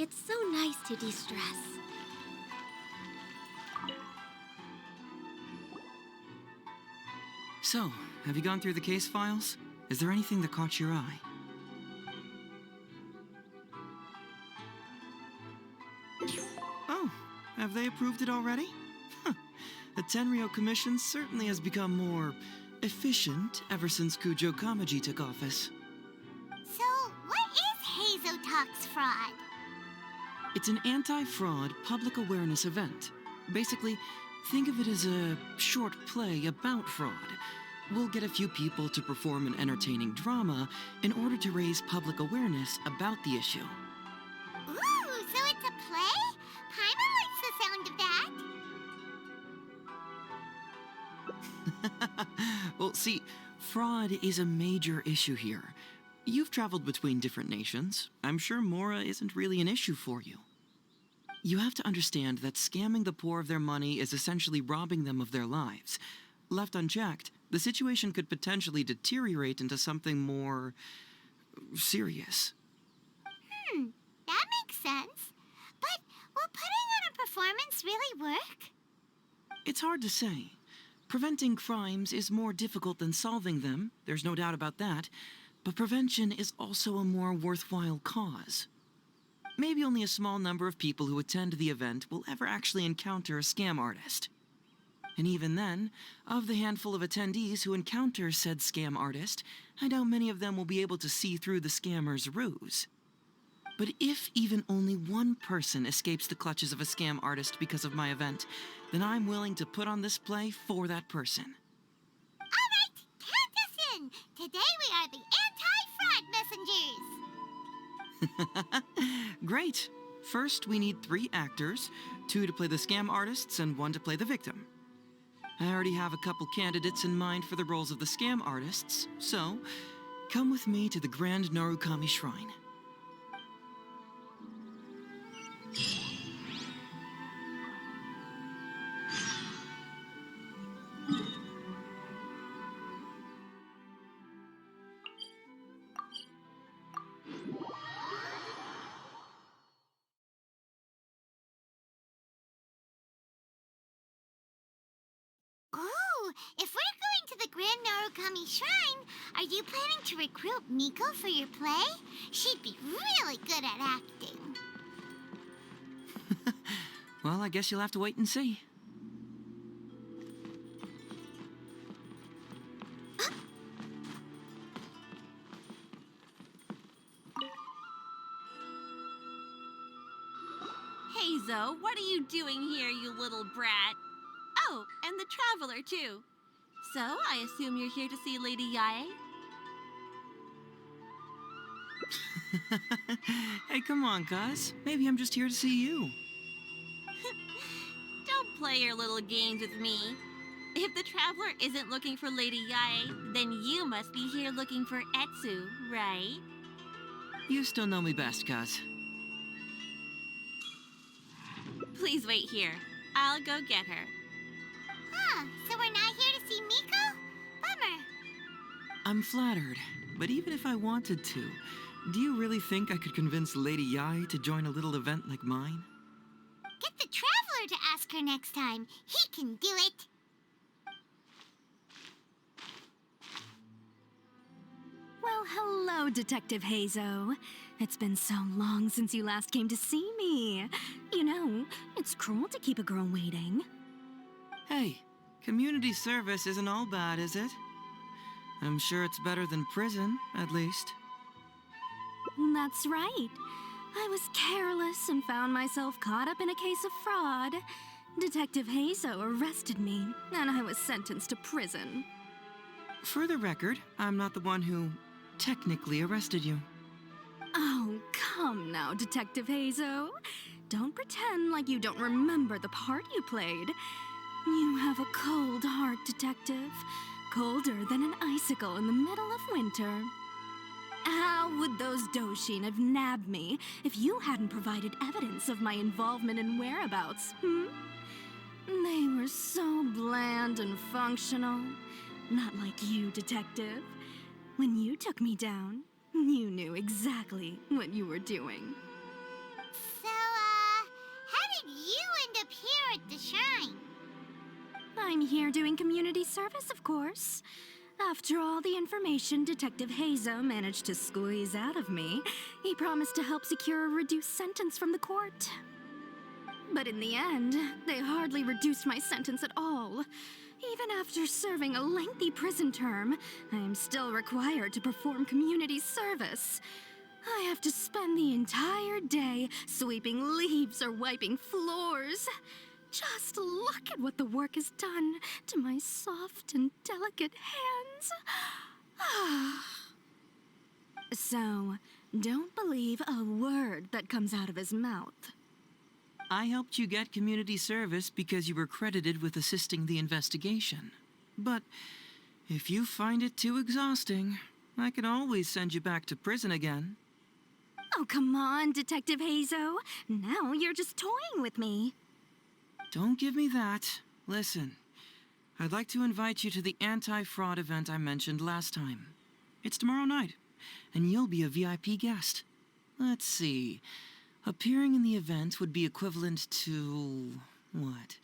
It's so nice to de-stress. So, have you gone through the case files? Is there anything that caught your eye? Oh, have they approved it already? Huh. The Tenryou Commission certainly has become more efficient ever since Kujo Kamaji took office. So, what is Heizou Talks fraud? It's an anti-fraud public awareness event. Basically, think of it as a short play about fraud. We'll get a few people to perform an entertaining drama in order to raise public awareness about the issue. Ooh, so it's a play? Paimon likes the sound of that. Well, see, fraud is a major issue here. You've traveled between different nations. I'm sure Mora isn't really an issue for you. You have to understand that scamming the poor of their money is essentially robbing them of their lives. Left unchecked, the situation could potentially deteriorate into something more serious. That makes sense. But will putting on a performance really work? It's hard to say. Preventing crimes is more difficult than solving them, there's no doubt about that, but prevention is also a more worthwhile cause. Maybe only a small number of people who attend the event will ever actually encounter a scam artist. And even then, of the handful of attendees who encounter said scam artist, I doubt many of them will be able to see through the scammer's ruse. But if even only one person escapes the clutches of a scam artist because of my event, then I'm willing to put on this play for that person. All right, count us in. Today we are the anti-fraud messengers. Great. First, we need 3 actors, 2 to play the scam artists and 1 to play the victim. I already have a couple candidates in mind for the roles of the scam artists, so come with me to the Grand Narukami Shrine. Ooh, if we're going to the Grand Narukami Shrine, are you planning to recruit Miko for your play? She'd be really good at acting. Well, I guess you'll have to wait and see. Heizou, what are you doing here, you little brat? Oh, and the traveler, too. So, I assume you're here to see Lady Yae? Hey, come on, cuz. Maybe I'm just here to see you. Don't play your little games with me. If the traveler isn't looking for Lady Yae, then you must be here looking for Etsu, right? You still know me best, cuz. Please wait here. I'll go get her. Huh, so we're not here to see Miko? Bummer. I'm flattered, but even if I wanted to, do you really think I could convince Lady Yae to join a little event like mine? Get the traveler to ask her next time. He can do it. Well, hello, Detective Heizou. It's been so long since you last came to see me. You know, it's cruel to keep a girl waiting. Hey, community service isn't all bad, is it? I'm sure it's better than prison, at least. That's right. I was careless and found myself caught up in a case of fraud. Detective Heizou arrested me, and I was sentenced to prison. For the record, I'm not the one who technically arrested you. Oh, come now, Detective Heizou. Don't pretend like you don't remember the part you played. You have a cold heart, Detective. Colder than an icicle in the middle of winter. How would those Doshin have nabbed me if you hadn't provided evidence of my involvement and whereabouts, They were so bland and functional. Not like you, Detective. When you took me down, you knew exactly what you were doing. I'm here doing community service, of course. After all the information Detective Heizou managed to squeeze out of me, he promised to help secure a reduced sentence from the court. But in the end, they hardly reduced my sentence at all. Even after serving a lengthy prison term, I am still required to perform community service. I have to spend the entire day sweeping leaves or wiping floors. Just look at what the work has done to my soft and delicate hands. So, don't believe a word that comes out of his mouth. I helped you get community service because you were credited with assisting the investigation. But if you find it too exhausting, I can always send you back to prison again. Oh, come on, Detective Heizou. Now you're just toying with me. Don't give me that. Listen, I'd like to invite you to the anti-fraud event I mentioned last time. It's tomorrow night, and you'll be a VIP guest. Let's see. Appearing in the event would be equivalent to, what,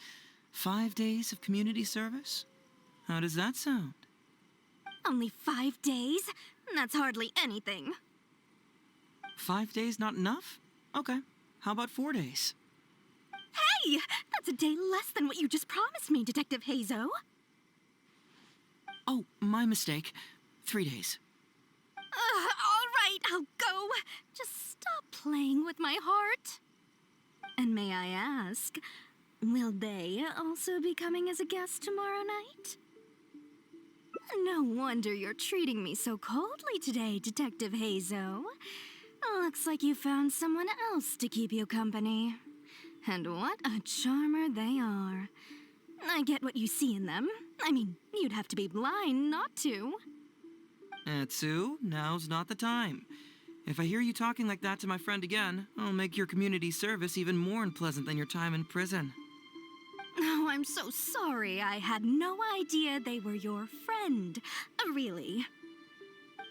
5 days of community service? How does that sound? Only 5 days? That's hardly anything. 5 days not enough? Okay, how about 4 days? Hey! That's a day less than what you just promised me, Detective Heizou. Oh, my mistake. 3 days. All right, I'll go. Just stop playing with my heart. And may I ask, will they also be coming as a guest tomorrow night? No wonder you're treating me so coldly today, Detective Heizou. Looks like you found someone else to keep you company. And what a charmer they are. I get what you see in them. I mean, you'd have to be blind not to. Atsu, now's not the time. If I hear you talking like that to my friend again, I'll make your community service even more unpleasant than your time in prison. Oh, I'm so sorry. I had no idea they were your friend. Really.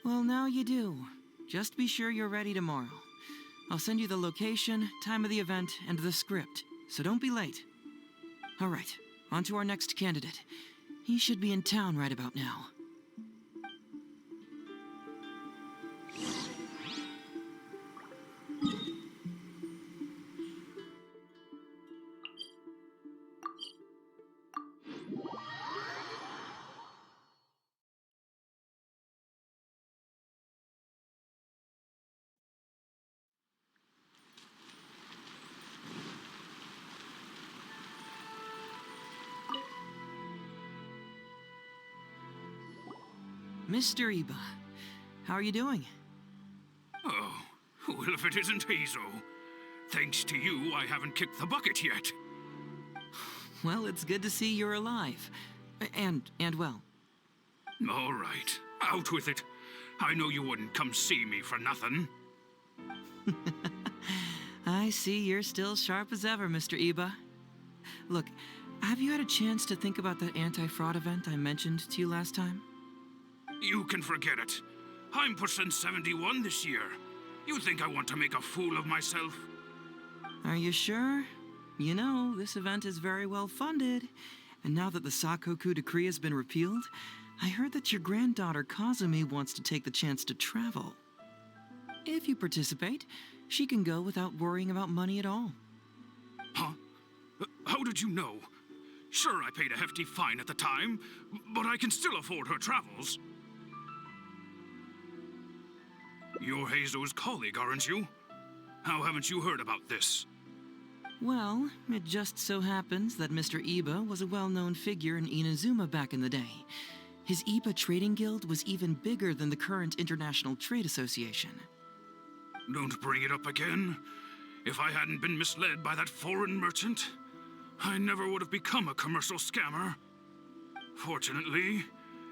Well, now you do. Just be sure you're ready tomorrow. I'll send you the location, time of the event, and the script, so don't be late. All right, on to our next candidate. He should be in town right about now. Mr. Iba, how are you doing? Oh, well, if it isn't Heizou. Thanks to you, I haven't kicked the bucket yet. Well, it's good to see you're alive. And well. All right, out with it. I know you wouldn't come see me for nothing. I see you're still sharp as ever, Mr. Iba. Look, have you had a chance to think about that anti-fraud event I mentioned to you last time? You can forget it. I'm percent 71 this year. You think I want to make a fool of myself? Are you sure? You know, this event is very well funded. And now that the Sakoku decree has been repealed, I heard that your granddaughter Kazumi wants to take the chance to travel. If you participate, she can go without worrying about money at all. Huh? How did you know? Sure, I paid a hefty fine at the time, but I can still afford her travels. You're Heizou's colleague, aren't you? How haven't you heard about this? Well, it just so happens that Mr. Iba was a well-known figure in Inazuma back in the day. His Iba Trading Guild was even bigger than the current International Trade Association. Don't bring it up again. If I hadn't been misled by that foreign merchant, I never would have become a commercial scammer. Fortunately,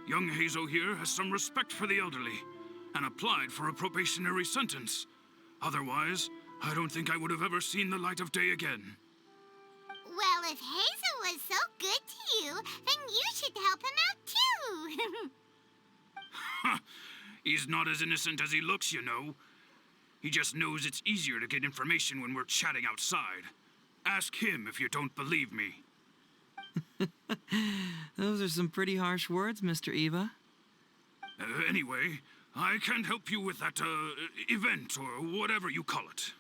young Heizou here has some respect for the elderly and applied for a probationary sentence. Otherwise, I don't think I would have ever seen the light of day again. Well, if Heizou was so good to you, then you should help him out too. Ha! He's not as innocent as he looks, you know. He just knows it's easier to get information when we're chatting outside. Ask him if you don't believe me. Those are some pretty harsh words, Mr. Eva. Anyway, I can't help you with that, event, or whatever you call it.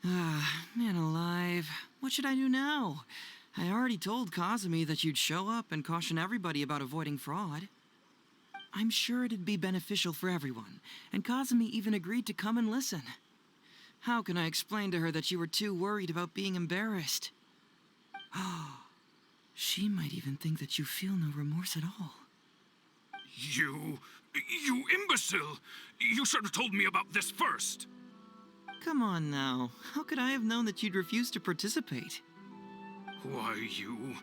Ah, man alive. What should I do now? I already told Kazumi that you'd show up and caution everybody about avoiding fraud. I'm sure it'd be beneficial for everyone, and Kazumi even agreed to come and listen. How can I explain to her that you were too worried about being embarrassed? She might even think that you feel no remorse at all. You imbecile! You should have told me about this first! Come on now. How could I have known that you'd refuse to participate? Why, you...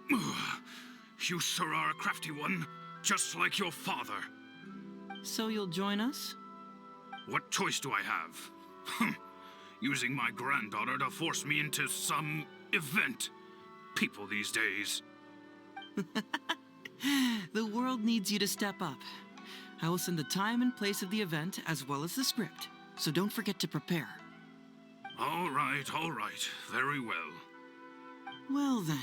You sure are a crafty one, just like your father. So you'll join us? What choice do I have? Using my granddaughter to force me into some event. People these days. The world needs you to step up. I will send the time and place of the event as well as the script, so don't forget to prepare. All right, very well. Well then,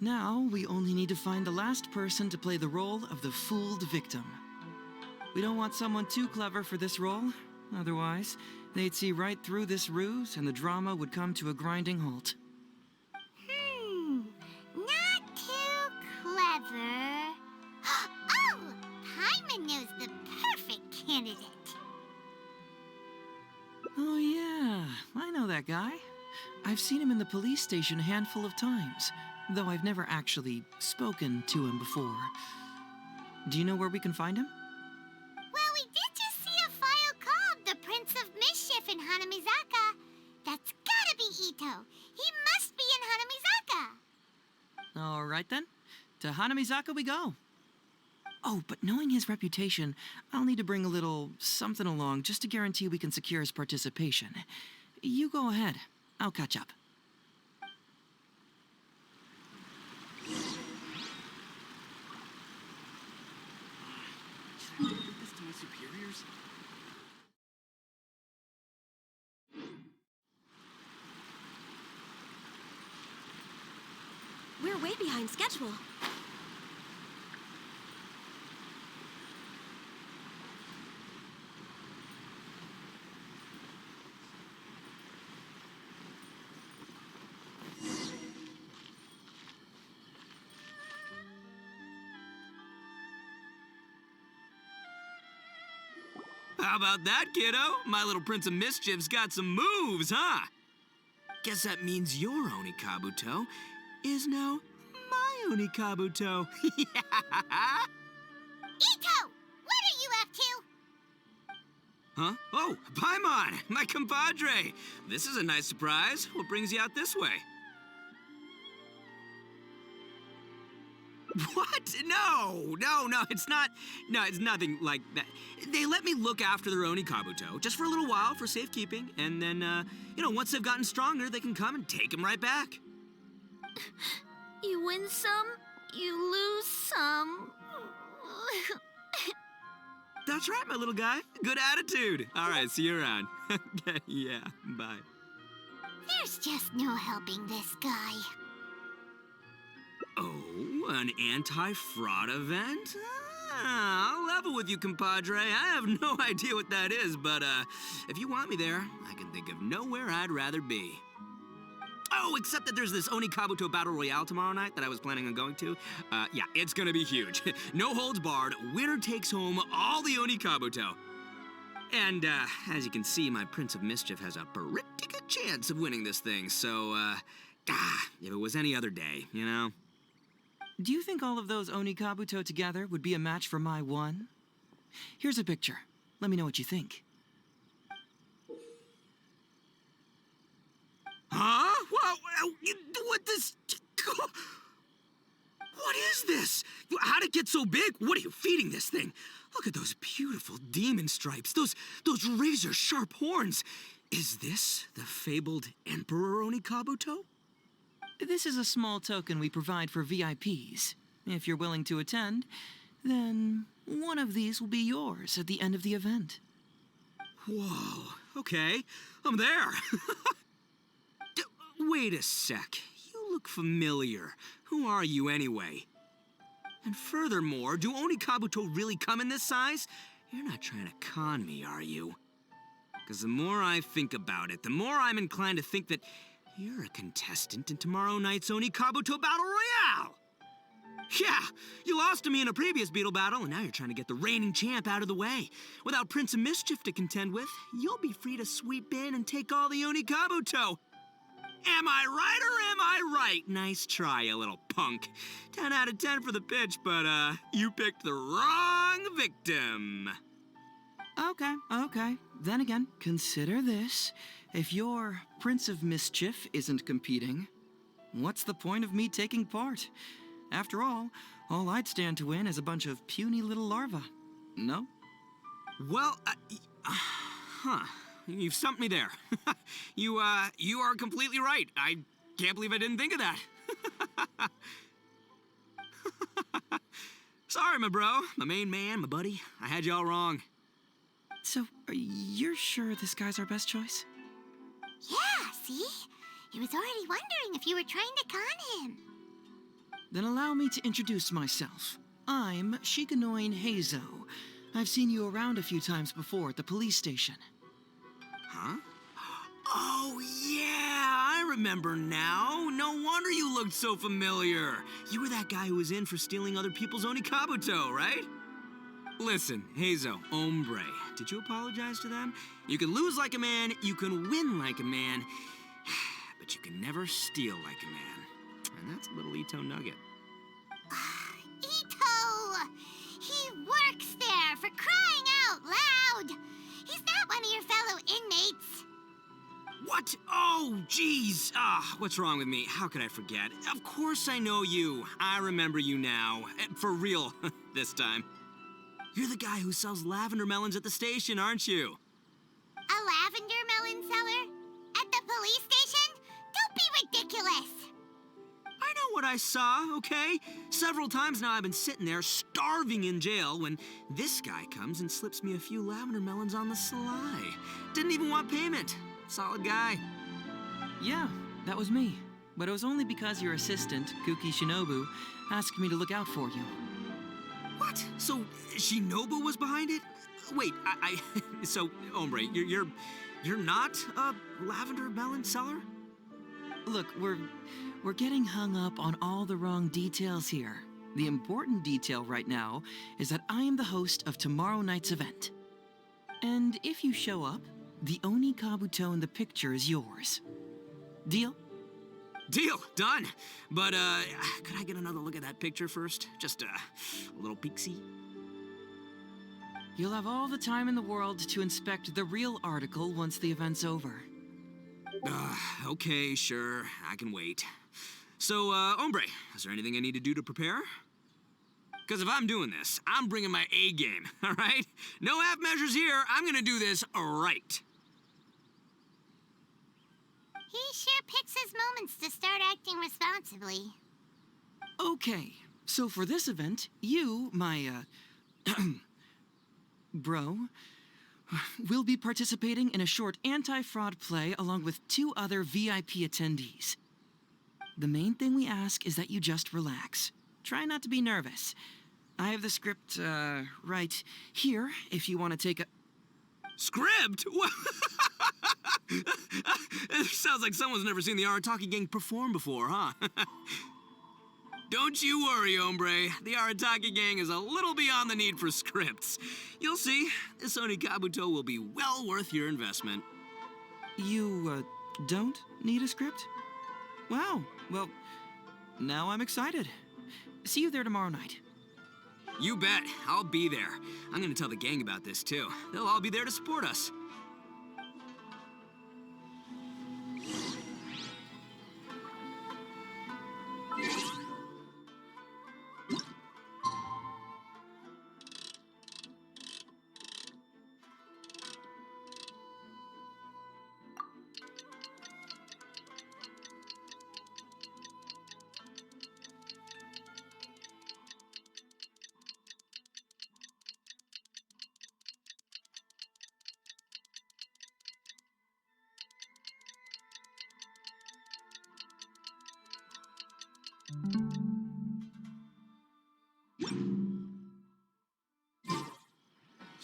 now we only need to find the last person to play the role of the fooled victim. We don't want someone too clever for this role, otherwise they'd see right through this ruse and the drama would come to a grinding halt. Not too clever. Oh! Paimon knows the perfect candidate. Oh yeah, I know that guy. I've seen him in the police station a handful of times, though I've never actually spoken to him before. Do you know where we can find him? Well, we did just see a file called The Prince of Mischief in Hanamizaka. That's gotta be Ito. He must be in Hanamizaka. All right then, to Hanamizaka we go. Oh, but knowing his reputation, I'll need to bring a little something along just to guarantee we can secure his participation. You go ahead. I'll catch up. Should I admit this to my superiors? We're way behind schedule. How about that, kiddo? My little Prince of Mischief's got some moves, huh? Guess that means your Onikabuto is now my Onikabuto. Yeah! Ito! What are you up to? Huh? Oh, Paimon, my compadre. This is a nice surprise. What brings you out this way? What? No, it's not. No, it's nothing like that. They let me look after their Onikabuto just for a little while for safekeeping, and then, once they've gotten stronger, they can come and take him right back. You win some, you lose some. That's right, my little guy. Good attitude. All right, see you around. Okay, yeah, bye. There's just no helping this guy. Oh, an anti-fraud event? I'll level with you, compadre. I have no idea what that is, but if you want me there, I can think of nowhere I'd rather be. Oh, except that there's this Onikabuto Battle Royale tomorrow night that I was planning on going to. Yeah, it's gonna be huge. No holds barred, winner takes home all the Onikabuto. And, as you can see, my Prince of Mischief has a pretty good chance of winning this thing, so, if it was any other day, you know? Do you think all of those Onikabuto together would be a match for my one? Here's a picture. Let me know what you think. Huh? What this? What is this? How'd it get so big? What are you feeding this thing? Look at those beautiful demon stripes, those razor-sharp horns. Is this the fabled Emperor Onikabuto? This is a small token we provide for VIPs. If you're willing to attend, then one of these will be yours at the end of the event. Whoa, okay, I'm there. Wait a sec. You look familiar. Who are you anyway? And furthermore, do Onikabuto really come in this size? You're not trying to con me, are you? Because the more I think about it, the more I'm inclined to think that you're a contestant in tomorrow night's Onikabuto Battle Royale! Yeah, you lost to me in a previous Beetle battle, and now you're trying to get the reigning champ out of the way. Without Prince of Mischief to contend with, you'll be free to sweep in and take all the Onikabuto. Am I right or am I right? Nice try, you little punk. 10 out of 10 for the pitch, but, you picked the wrong victim. Okay. Then again, consider this. If your Prince of Mischief isn't competing, what's the point of me taking part? After all I'd stand to win is a bunch of puny little larvae. No? Well, you've stumped me there. You are completely right. I can't believe I didn't think of that. Sorry, my bro, my main man, my buddy. I had you all wrong. So, you're sure this guy's our best choice? Yeah, see? He was already wondering if you were trying to con him. Then allow me to introduce myself. I'm Shikanoin Heizou. I've seen you around a few times before at the police station. Huh? Oh, yeah, I remember now. No wonder you looked so familiar. You were that guy who was in for stealing other people's Onikabuto, right? Listen, Heizou, hombre, did you apologize to them? You can lose like a man, you can win like a man, but you can never steal like a man. And that's a little Ito nugget. Ito! He works there, for crying out loud! He's not one of your fellow inmates. What? Oh, jeez. What's wrong with me? How could I forget? Of course I know you. I remember you now. For real, this time. You're the guy who sells lavender melons at the station, aren't you? A lavender melon seller? At the police station? Don't be ridiculous! I know what I saw, okay? Several times now I've been sitting there starving in jail when this guy comes and slips me a few lavender melons on the sly. Didn't even want payment. Solid guy. Yeah, that was me. But it was only because your assistant, Kuki Shinobu, asked me to look out for you. What? So Shinobu was behind it? Wait, so, hombre, you're not a lavender melon seller? Look, we're getting hung up on all the wrong details here. The important detail right now is that I am the host of tomorrow night's event. And if you show up, the Onikabuto in the picture is yours. Deal? Deal, done. But, could I get another look at that picture first? Just a little peek-see? You'll have all the time in the world to inspect the real article once the event's over. Okay, sure. I can wait. So, hombre, is there anything I need to do to prepare? Because if I'm doing this, I'm bringing my A game, all right? No half measures here. I'm gonna do this right. He sure picks his moments to start acting responsibly. Okay, so for this event, you, my, bro, will be participating in a short anti-fraud play along with 2 other VIP attendees. The main thing we ask is that you just relax. Try not to be nervous. I have the script, right here, if you want to take a... Script? It sounds like someone's never seen the Arataki gang perform before, huh? Don't you worry, hombre. The Arataki gang is a little beyond the need for scripts. You'll see, this Onikabuto will be well worth your investment. You, don't need a script? Wow, well, now I'm excited. See you there tomorrow night. You bet. I'll be there. I'm gonna tell the gang about this, too. They'll all be there to support us.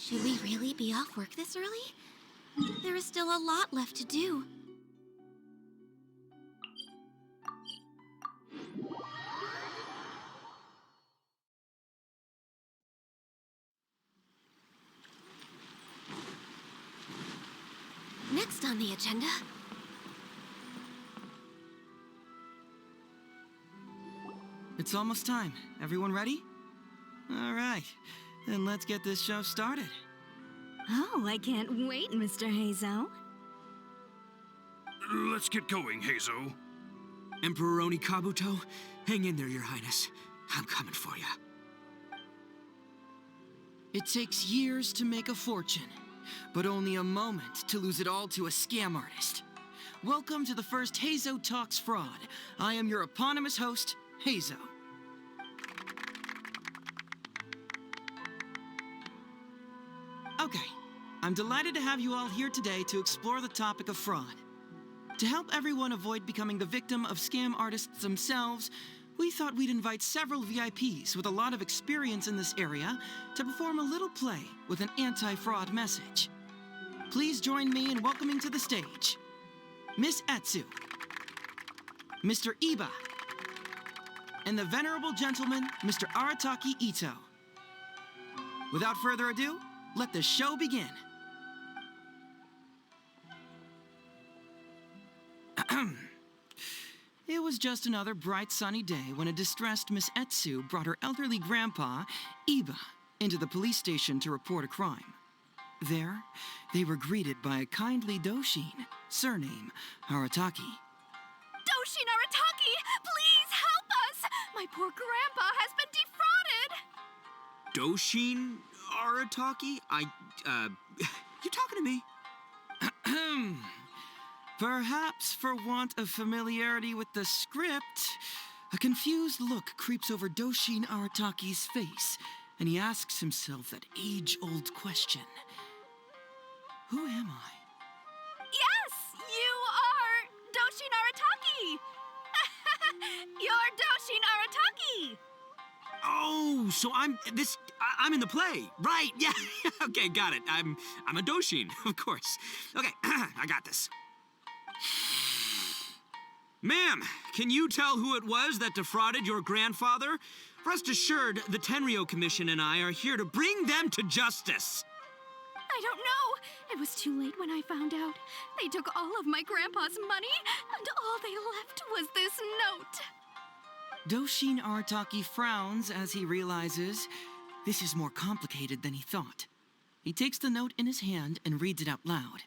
Should we really be off work this early? There is still a lot left to do. Next on the agenda... It's almost time. Everyone ready? All right, then let's get this show started. Oh, I can't wait, Mr. Heizou. Let's get going, Heizou. Emperor Oni Kabuto, hang in there, Your Highness. I'm coming for you. It takes years to make a fortune, but only a moment to lose it all to a scam artist. Welcome to the first Heizou Talks Fraud. I am your eponymous host, Heizou. Okay, I'm delighted to have you all here today to explore the topic of fraud. To help everyone avoid becoming the victim of scam artists themselves, we thought we'd invite several VIPs with a lot of experience in this area to perform a little play with an anti-fraud message. Please join me in welcoming to the stage Miss Etsu, Mr. Iba, and the venerable gentleman, Mr. Arataki Ito. Without further ado, let the show begin. It was just another bright sunny day when a distressed Miss Etsu brought her elderly grandpa, Iba, into the police station to report a crime. There, they were greeted by a kindly Doshin, surname Arataki. Doshin Arataki, please help us! My poor grandpa has been defrauded! Doshin Arataki? You talking to me? Perhaps for want of familiarity with the script, a confused look creeps over Doshin Arataki's face, and he asks himself that age-old question. Who am I? Yes, you are Doshin Arataki! You're Doshin Arataki! Oh, so I'm in the play. Right, yeah. Okay, got it. I'm a Doshin, of course. Okay, I got this. Ma'am, can you tell who it was that defrauded your grandfather? Rest assured, the Tenryou Commission and I are here to bring them to justice. I don't know. It was too late when I found out. They took all of my grandpa's money, and all they left was this note. Doshin Arataki frowns as he realizes this is more complicated than he thought. He takes the note in his hand and reads it out loud.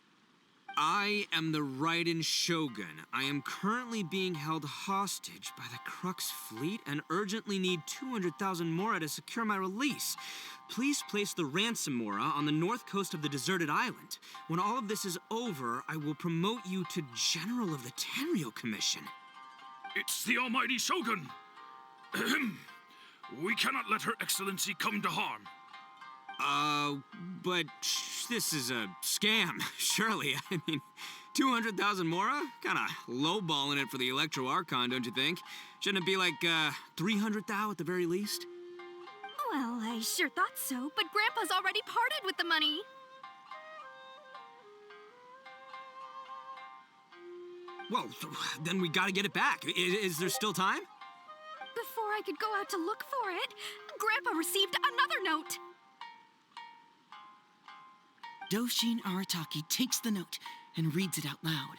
I am the Raiden Shogun. I am currently being held hostage by the Crux fleet and urgently need 200,000 mora to secure my release. Please place the ransom mora on the north coast of the deserted island. When all of this is over, I will promote you to General of the Tenryou Commission. It's the almighty Shogun. We cannot let Her Excellency come to harm. But this is a scam, surely. I mean, 200,000 mora? Kinda lowballing it for the Electro Archon, don't you think? Shouldn't it be like, 300,000 at the very least? Well, I sure thought so, but Grandpa's already parted with the money. Well, then we gotta get it back. Is there still time? Before I could go out to look for it, Grandpa received another note. Doshin Arataki takes the note and reads it out loud.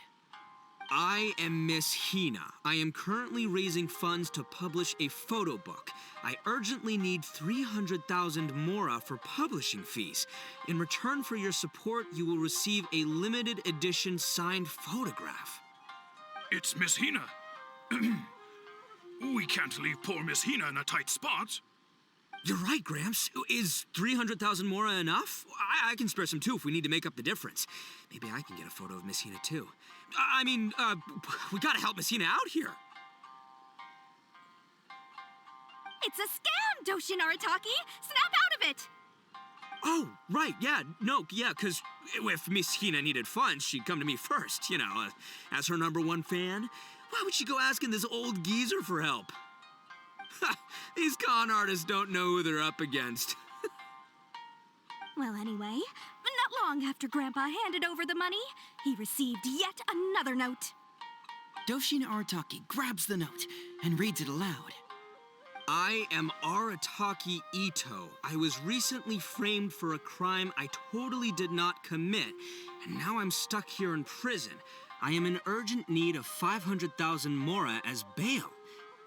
I am Miss Hina. I am currently raising funds to publish a photo book. I urgently need 300,000 mora for publishing fees. In return for your support, you will receive a limited edition signed photograph. It's Miss Hina. We can't leave poor Miss Hina in a tight spot. You're right, Gramps. Is 300,000 mora enough? I can spare some too if we need to make up the difference. Maybe I can get a photo of Miss Hina too. We gotta help Miss Hina out here. It's a scam, Doshin Arataki! Snap out of it! Oh, right, yeah. No, yeah, because if Miss Hina needed funds, she'd come to me first, as her #1 fan. Why would she go asking this old geezer for help? These con artists don't know who they're up against. Well, anyway, not long after Grandpa handed over the money, he received yet another note. Doshin Arataki grabs the note and reads it aloud. I am Arataki Ito. I was recently framed for a crime I totally did not commit, and now I'm stuck here in prison. I am in urgent need of 500,000 mora as bail.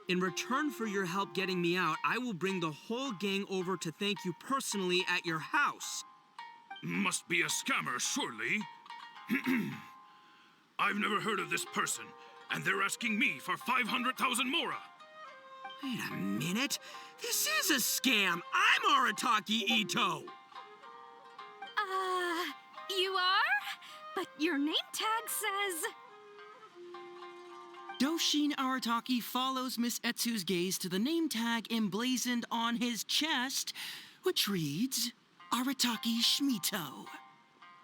In return for your help getting me out, I will bring the whole gang over to thank you personally at your house. Must be a scammer, surely. I've never heard of this person, and they're asking me for 500,000 mora. Wait a minute. This is a scam. I'm Arataki Ito. You are? But your name tag says... Doshin Arataki follows Miss Etsu's gaze to the name tag emblazoned on his chest, which reads, Arataki Shmito.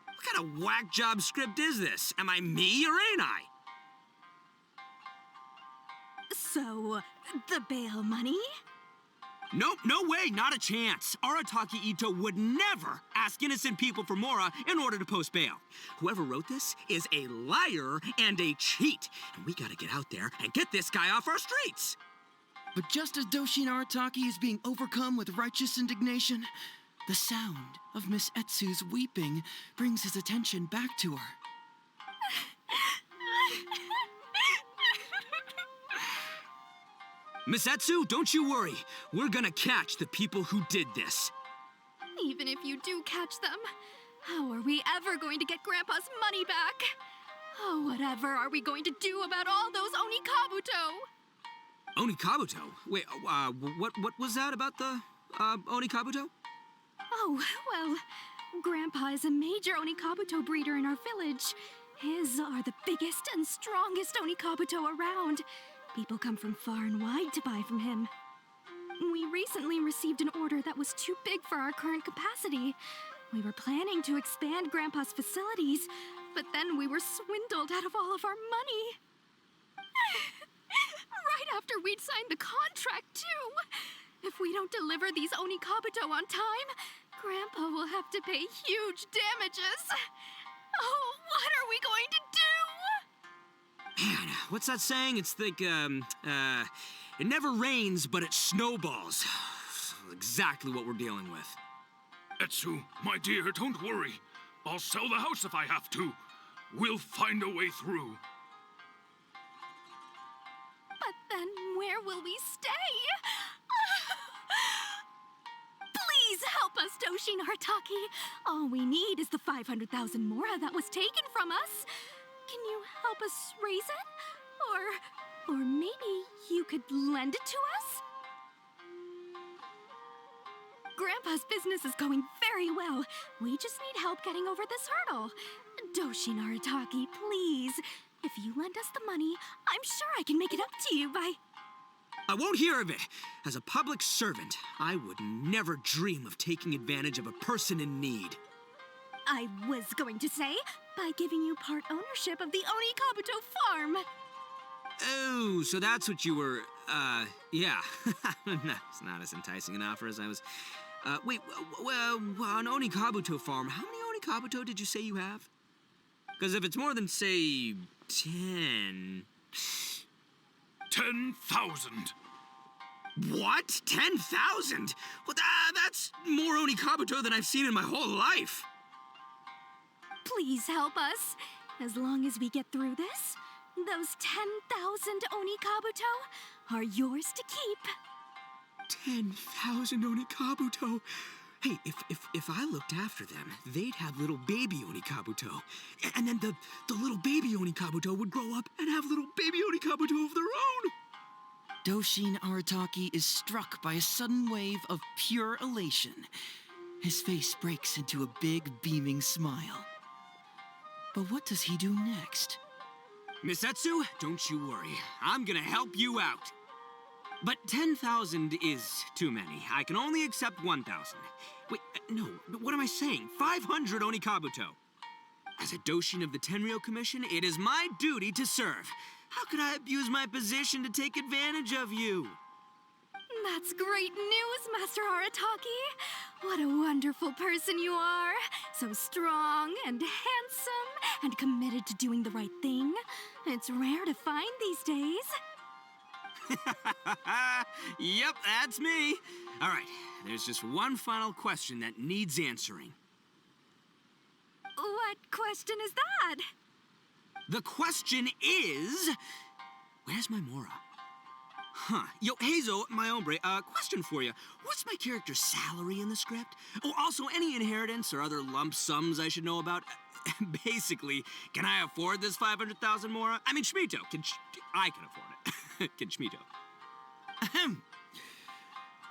What kind of whack job script is this? Am I me or ain't I? So, the bail money? Nope, no way, not a chance. Arataki Ito would never ask innocent people for mora in order to post bail. Whoever wrote this is a liar and a cheat. And we gotta get out there and get this guy off our streets. But just as Doshin Arataki is being overcome with righteous indignation, the sound of Miss Etsu's weeping brings his attention back to her. Miss Etsu, don't you worry. We're gonna catch the people who did this. Even if you do catch them, how are we ever going to get Grandpa's money back? Oh, whatever are we going to do about all those Onikabuto? Onikabuto? Wait, what was that about the, Onikabuto? Oh, well, Grandpa is a major Onikabuto breeder in our village. His are the biggest and strongest Onikabuto around. People come from far and wide to buy from him. We recently received an order that was too big for our current capacity. We were planning to expand Grandpa's facilities, but then we were swindled out of all of our money. Right after we'd signed the contract, too. If we don't deliver these Onikabuto on time, Grandpa will have to pay huge damages. Oh, what are we going to do? Man, what's that saying? It's like, it never rains, but it snowballs. Exactly what we're dealing with. Etsu, my dear, don't worry. I'll sell the house if I have to. We'll find a way through. But then where will we stay? Please help us, Doshin Arataki. All we need is the 500,000 mora that was taken from us. Can you help us raise it? Or maybe you could lend it to us? Grandpa's business is going very well. We just need help getting over this hurdle. Doshin Arataki, please. If you lend us the money, I'm sure I can make it up to you by... I won't hear of it. As a public servant, I would never dream of taking advantage of a person in need. I was going to say, by giving you part ownership of the Onikabuto farm. Oh, so that's what you were, yeah. No, it's not as enticing an offer as I was... wait, well, an Onikabuto farm, how many Onikabuto did you say you have? Because if it's more than, say, 10... 10,000. What? 10,000? Well, that's more Onikabuto than I've seen in my whole life. Please help us. As long as we get through this, those 10,000 Onikabuto are yours to keep. 10,000 Onikabuto. Hey, if I looked after them, they'd have little baby Onikabuto. And then the little baby Onikabuto would grow up and have little baby Onikabuto of their own. Doshin Arataki is struck by a sudden wave of pure elation. His face breaks into a big, beaming smile. But what does he do next? Miss Etsu, don't you worry. I'm gonna help you out. But 10,000 is too many. I can only accept 1,000. Wait, no, what am I saying? 500 Onikabuto. As a Doshin of the Tenryou Commission, it is my duty to serve. How could I abuse my position to take advantage of you? That's great news, Master Arataki. What a wonderful person you are. So strong and handsome and committed to doing the right thing. It's rare to find these days. Yep, that's me. All right, there's just one final question that needs answering. What question is that? The question is, where's my Mora? Huh. Yo, Heizou, my hombre, question for you. What's my character's salary in the script? Oh, also, any inheritance or other lump sums I should know about? Basically, can I afford this 500,000 Mora? I mean, Shmito, I can afford it. Can Shmito? Ahem.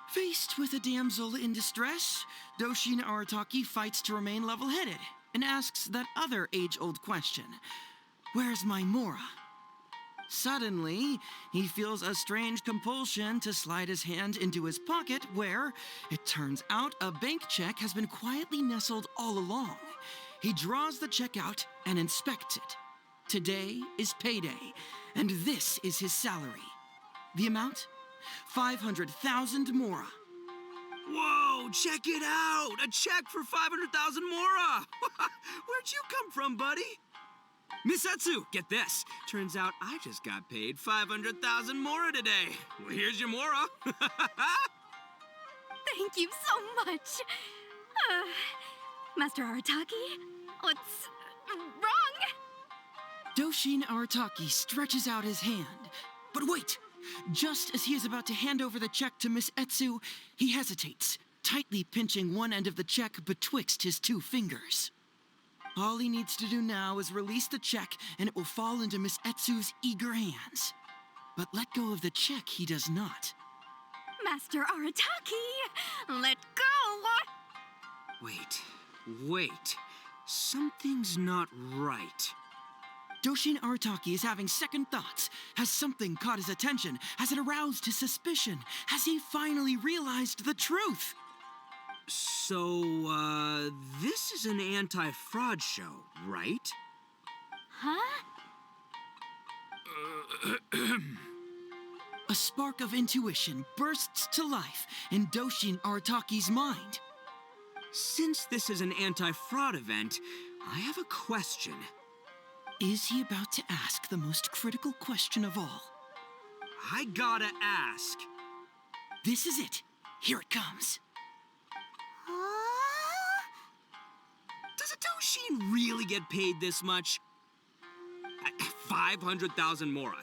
Faced with a damsel in distress, Doshin Arataki fights to remain level-headed and asks that other age-old question. Where's my Mora? Suddenly, he feels a strange compulsion to slide his hand into his pocket where, it turns out, a bank check has been quietly nestled all along. He draws the check out and inspects it. Today is payday, and this is his salary. The amount? 500,000 Mora. Whoa, check it out! A check for 500,000 Mora! Where'd you come from, buddy? Miss Etsu, get this. Turns out I just got paid 500,000 Mora today. Well, here's your Mora. Thank you so much. Master Arataki, what's wrong? Doshin Arataki stretches out his hand. But wait! Just as he is about to hand over the check to Miss Etsu, he hesitates, tightly pinching one end of the check betwixt his two fingers. All he needs to do now is release the check, and it will fall into Miss Etsu's eager hands. But let go of the check he does not. Master Arataki, let go! Wait. Something's not right. Doshin Arataki is having second thoughts. Has something caught his attention? Has it aroused his suspicion? Has he finally realized the truth? So, this is an anti-fraud show, right? Huh? A spark of intuition bursts to life in Doshin Arataki's mind. Since this is an anti-fraud event, I have a question. Is he about to ask the most critical question of all? I gotta ask. This is it. Here it comes. Does a Doshin really get paid this much? 500,000 Mora.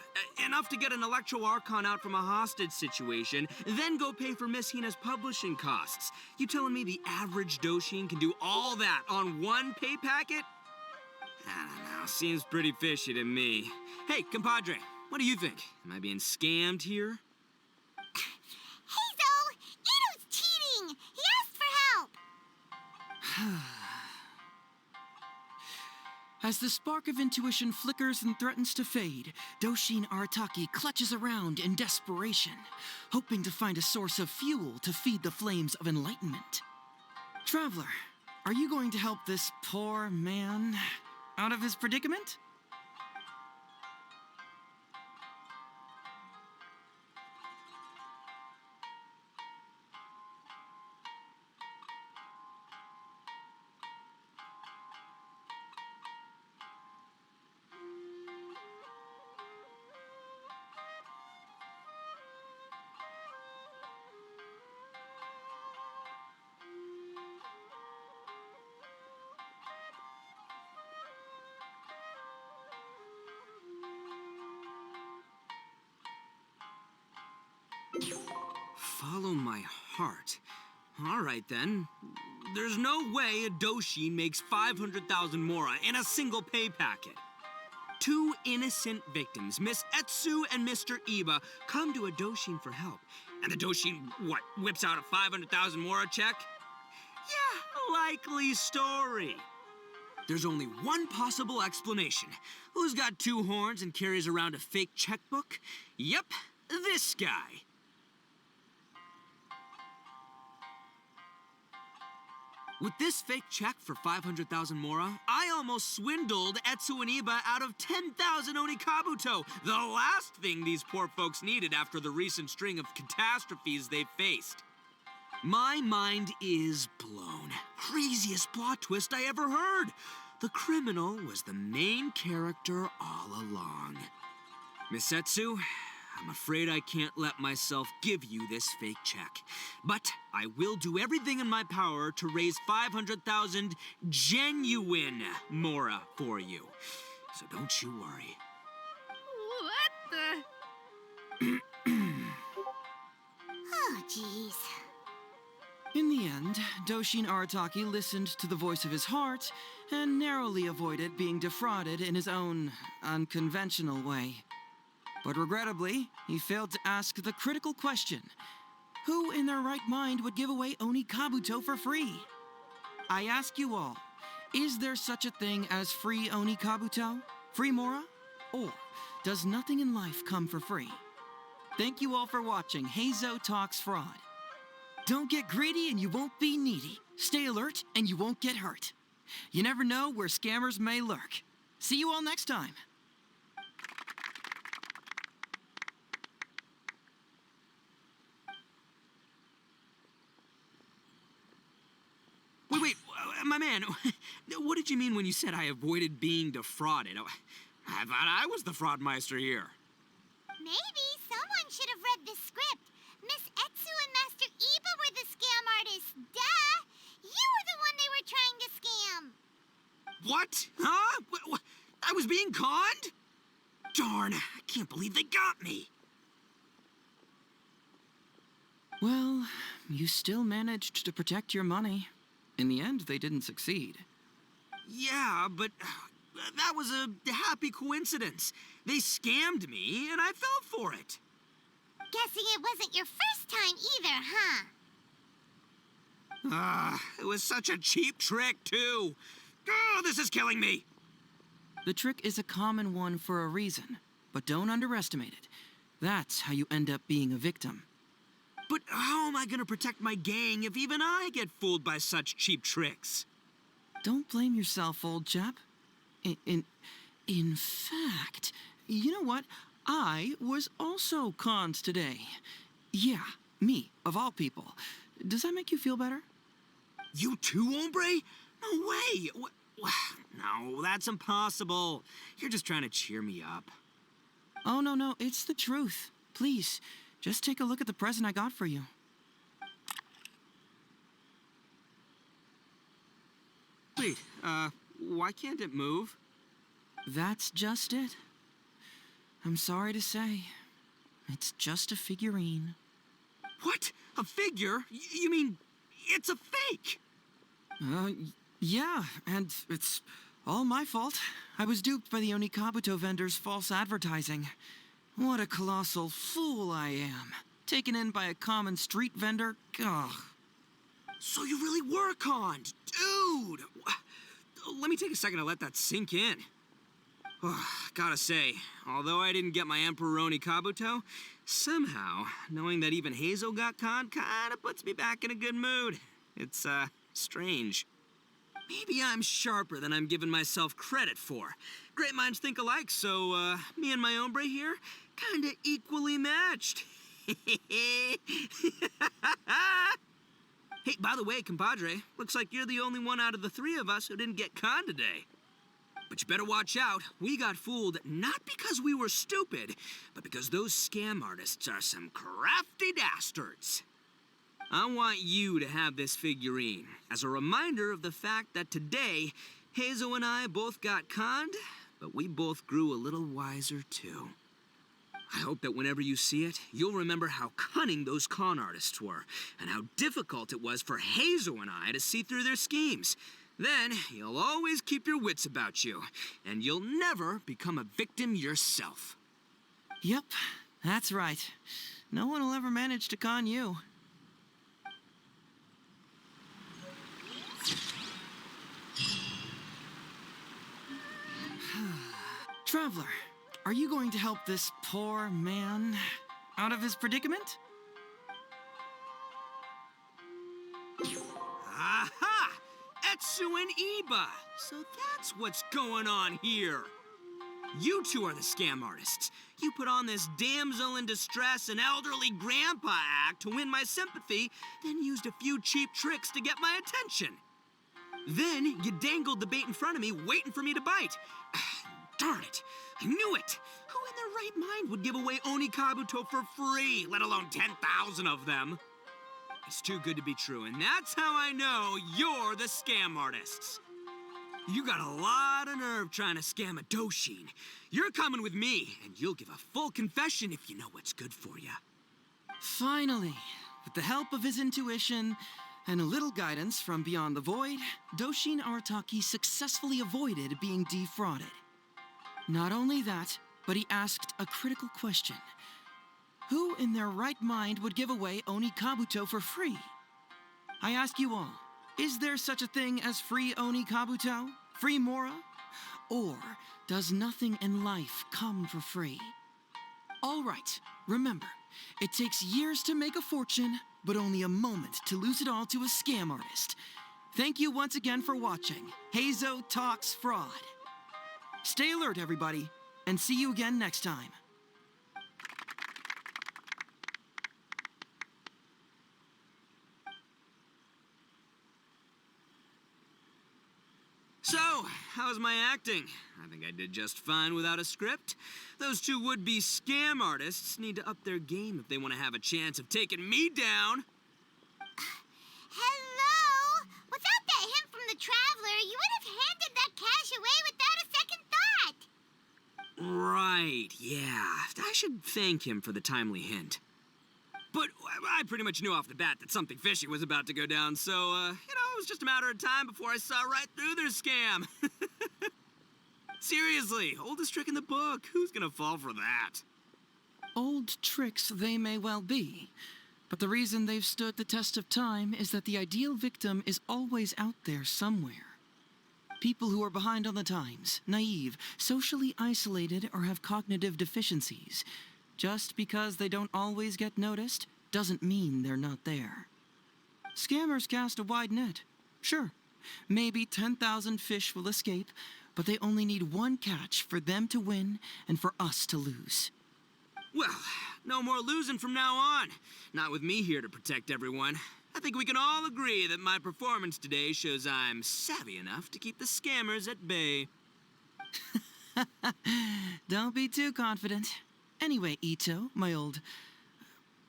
Enough to get an Electro Archon out from a hostage situation, then go pay for Miss Hina's publishing costs. You telling me the average Doshin can do all that on one pay packet? I don't know. Seems pretty fishy to me. Hey, compadre, what do you think? Am I being scammed here? Heizou! Ito's cheating! He asked for help! As the spark of intuition flickers and threatens to fade, Doshin Arataki clutches around in desperation, hoping to find a source of fuel to feed the flames of enlightenment. Traveler, are you going to help this poor man out of his predicament? Follow my heart. All right, then. There's no way a Doshin makes 500,000 Mora in a single pay packet. Two innocent victims, Miss Etsu and Mr. Iba, come to a Doshin for help. And the Doshin, whips out a 500,000 Mora check? Yeah, likely story. There's only one possible explanation. Who's got two horns and carries around a fake checkbook? Yep, this guy. With this fake check for 500,000 Mora, I almost swindled Etsu and Iba out of 10,000 Onikabuto, the last thing these poor folks needed after the recent string of catastrophes they've faced. My mind is blown. Craziest plot twist I ever heard. The criminal was the main character all along. Miss Etsu, I'm afraid I can't let myself give you this fake check. But I will do everything in my power to raise 500,000 genuine Mora for you. So don't you worry. What the? Oh, jeez. In the end, Doshin Arataki listened to the voice of his heart and narrowly avoided being defrauded in his own unconventional way. But regrettably, he failed to ask the critical question: who in their right mind would give away Oni Kabuto for free? I ask you all, is there such a thing as free Oni Kabuto? Free Mora? Or does nothing in life come for free? Thank you all for watching Heizou Talks Fraud. Don't get greedy and you won't be needy. Stay alert and you won't get hurt. You never know where scammers may lurk. See you all next time. Wait, my man, what did you mean when you said I avoided being defrauded? I thought I was the fraudmeister here. Maybe someone should have read the script. Miss Etsu and Master Iba were the scam artists. Duh! You were the one they were trying to scam. What? Huh? I was being conned? Darn, I can't believe they got me. Well, you still managed to protect your money. In the end, they didn't succeed. Yeah, but that was a happy coincidence. They scammed me, and I fell for it. Guessing it wasn't your first time either, huh? It was such a cheap trick, too. Oh, this is killing me. The trick is a common one for a reason, but don't underestimate it. That's how you end up being a victim. But how am I gonna protect my gang if even I get fooled by such cheap tricks? Don't blame yourself, old chap. In fact, you know what? I was also conned today. Yeah, me, of all people. Does that make you feel better? You too, hombre? No way. No, that's impossible. You're just trying to cheer me up. Oh, no, it's the truth. Please, just take a look at the present I got for you. Wait, why can't it move? That's just it. I'm sorry to say, it's just a figurine. What? A figure? You mean it's a fake? Yeah, and it's all my fault. I was duped by the Onikabuto vendor's false advertising. What a colossal fool I am. Taken in by a common street vendor? Ugh. So you really were conned, dude! Let me take a second to let that sink in. Gotta say, although I didn't get my Emperor Kabuto, somehow, knowing that even Heizou got conned kinda puts me back in a good mood. It's, strange. Maybe I'm sharper than I'm giving myself credit for. Great minds think alike, so, me and my hombre here, kinda equally matched. Hey, by the way, compadre, looks like you're the only one out of the three of us who didn't get conned today. But you better watch out. We got fooled not because we were stupid, but because those scam artists are some crafty dastards. I want you to have this figurine as a reminder of the fact that today, Heizou and I both got conned, but we both grew a little wiser too. I hope that whenever you see it, you'll remember how cunning those con artists were, and how difficult it was for Heizou and I to see through their schemes. Then, you'll always keep your wits about you, and you'll never become a victim yourself. Yep, that's right. No one will ever manage to con you. Traveler, are you going to help this poor man out of his predicament? Aha! Etsu and Iba! So that's what's going on here. You two are the scam artists. You put on this damsel in distress and elderly grandpa act to win my sympathy, then used a few cheap tricks to get my attention. Then you dangled the bait in front of me, waiting for me to bite. Darn it, I knew it. Who in their right mind would give away Oni Kabuto for free, let alone 10,000 of them? It's too good to be true, and that's how I know you're the scam artists. You got a lot of nerve trying to scam a Doshin. You're coming with me, and you'll give a full confession if you know what's good for you. Finally, with the help of his intuition and a little guidance from beyond the void, Doshin Arataki successfully avoided being defrauded. Not only that, but he asked a critical question. Who in their right mind would give away Oni Kabuto for free? I ask you all, is there such a thing as free Oni Kabuto? Free Mora? Or does nothing in life come for free? All right, remember, it takes years to make a fortune, but only a moment to lose it all to a scam artist. Thank you once again for watching Heizou Talks Fraud. Stay alert, everybody, and see you again next time. So, how's my acting? I think I did just fine without a script. Those two would-be scam artists need to up their game if they want to have a chance of taking me down. Hello? Without that hint from the Traveler, you would have handed that cash away without a second thought. Right, yeah. I should thank him for the timely hint. But I pretty much knew off the bat that something fishy was about to go down, so, it was just a matter of time before I saw right through their scam. Seriously, oldest trick in the book. Who's gonna fall for that? Old tricks they may well be, but the reason they've stood the test of time is that the ideal victim is always out there somewhere. People who are behind on the times, naive, socially isolated, or have cognitive deficiencies. Just because they don't always get noticed doesn't mean they're not there. Scammers cast a wide net. Sure, maybe 10,000 fish will escape, but they only need one catch for them to win and for us to lose. Well, no more losing from now on. Not with me here to protect everyone. I think we can all agree that my performance today shows I'm savvy enough to keep the scammers at bay. Don't be too confident. Anyway, Ito, my old...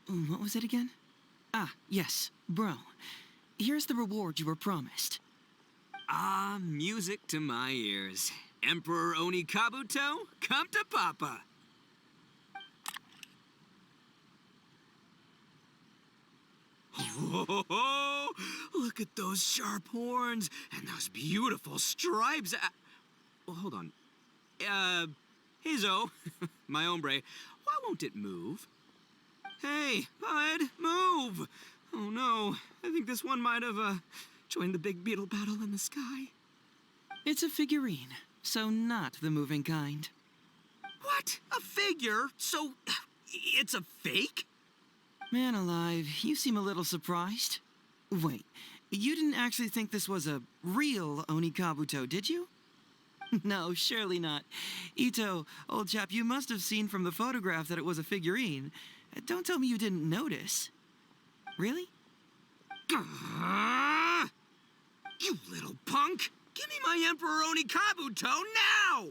what was it again? Ah, yes, bro. Here's the reward you were promised. Ah, music to my ears. Emperor Oni Kabuto, come to Papa. Whoa, look at those sharp horns and those beautiful stripes. Well, hold on. Heizou, my hombre, why won't it move? Hey, bud, move! Oh no, I think this one might have, joined the big beetle battle in the sky. It's a figurine, so not the moving kind. What? A figure? So, it's a fake? Man alive, you seem a little surprised. Wait, you didn't actually think this was a real Oni Kabuto, did you? No, surely not. Ito, old chap, you must have seen from the photograph that it was a figurine. Don't tell me you didn't notice. Really? You little punk! Give me my Emperor Oni Kabuto now!